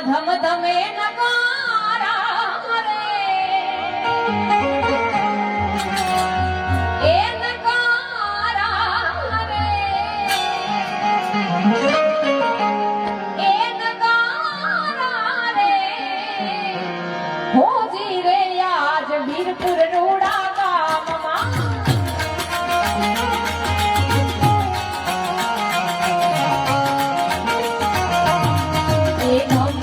ધમ ધમે નગારા રે એ નગારા રે એ નગારા રે હોજી રે આજ વીરપુર રૂડા ગામમાં વીરપુર